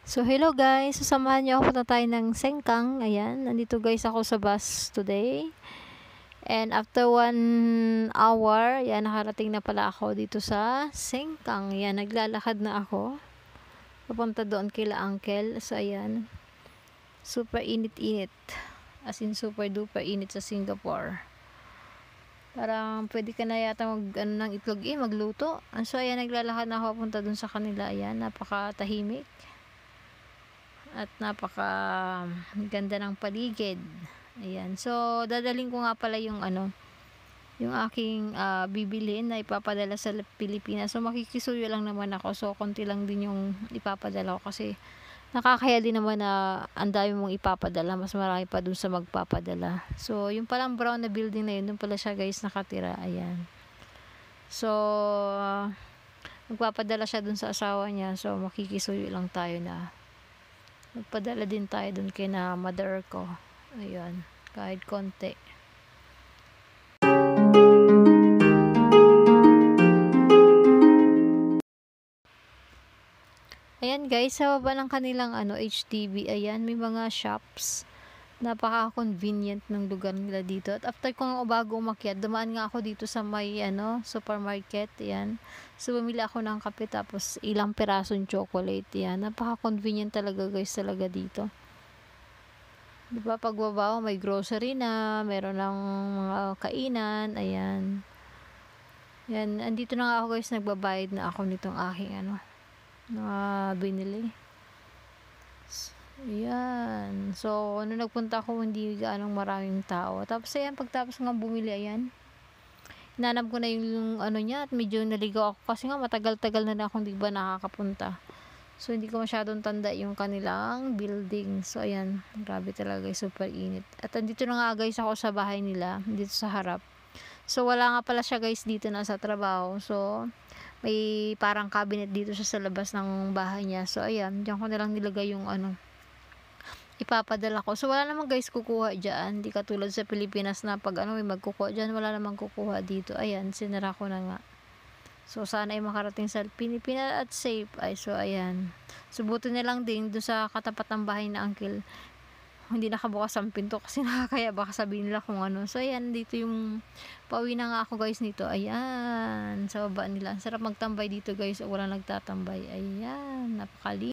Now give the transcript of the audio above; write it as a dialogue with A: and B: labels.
A: So, hello guys. Sasamahan niyo ako, punta tayo ng Sengkang. Ayan, nandito guys ako sa bus today. And after 1 hour, yan, nakarating na pala ako dito sa Sengkang. Yan, naglalakad na ako. Papunta doon kila uncle. So, ayan. Super init-init. As in, super duper init sa Singapore. Parang pwede ka na yata ng itlog magluto. So, ayan, naglalakad na ako papunta doon sa kanila. Ayan, napakatahimik. At napaka ganda ng paligid. Ayan. So, dadaling ko nga pala yung yung aking bibilhin na ipapadala sa Pilipinas. So, makikisuyo lang naman ako. So, konti lang din yung ipapadala ko kasi nakakaya din naman na ang dami mong ipapadala. Mas marami pa dun sa magpapadala. So, yung palang brown na building na yun, dun pala siya guys nakatira. Ayan. So, magpapadala siya dun sa asawa niya. So, makikisuyo lang tayo na magpadala din tayo dun kay na mother ko. Ayun, kahit konti. Ayan guys, sa baba ng kanilang HDB, ayan, may mga shops. Napaka-convenient ng lugar nila dito. At after ko nga bago umakyat, dumaan nga ako dito sa may supermarket. Ayan. So, bumili ako ng kape tapos ilang pirasong chocolate. Ayan. Napaka-convenient talaga guys talaga dito. Diba, pagbaba may grocery na, meron ng mga kainan. Ayan. Yan, andito na nga ako guys, nagbabayad na ako nitong aking binili. Ayan. So, nung nagpunta ako, hindi gaanong maraming tao. Tapos, ayan, pagtapos nga bumili, ayan. Hinanap ko na yung niya at medyo naligaw ako kasi nga matagal-tagal na akong di ba nakakapunta. So, hindi ko masyadong tanda yung kanilang building. So, ayan. Grabe talaga guys, super init. At andito na nga guys ako sa bahay nila, dito sa harap. So, wala nga pala siya guys dito na sa trabaho. So, may parang cabinet dito siya sa labas ng bahay niya. So, ayan. Diyan ko nilang nilagay yung ipapadala ko. So, wala namang guys kukuha dyan. Hindi katulad sa Pilipinas na pag may magkukuha dyan, wala namang kukuha dito. Ayan, sinara ko na nga. So, sana ay makarating sa Pilipinas at safe. So, ayan. Subuto na lang din doon sa katapat ng bahay na uncle. Hindi nakabukas ang pinto kasi nakakaya baka sabihin nila kung ano. So, ayan, dito yung pauwi na nga ako guys nito. Ayan, sa baba nila. Sarap magtambay dito guys. Walang nagtatambay. Ayan, napakali.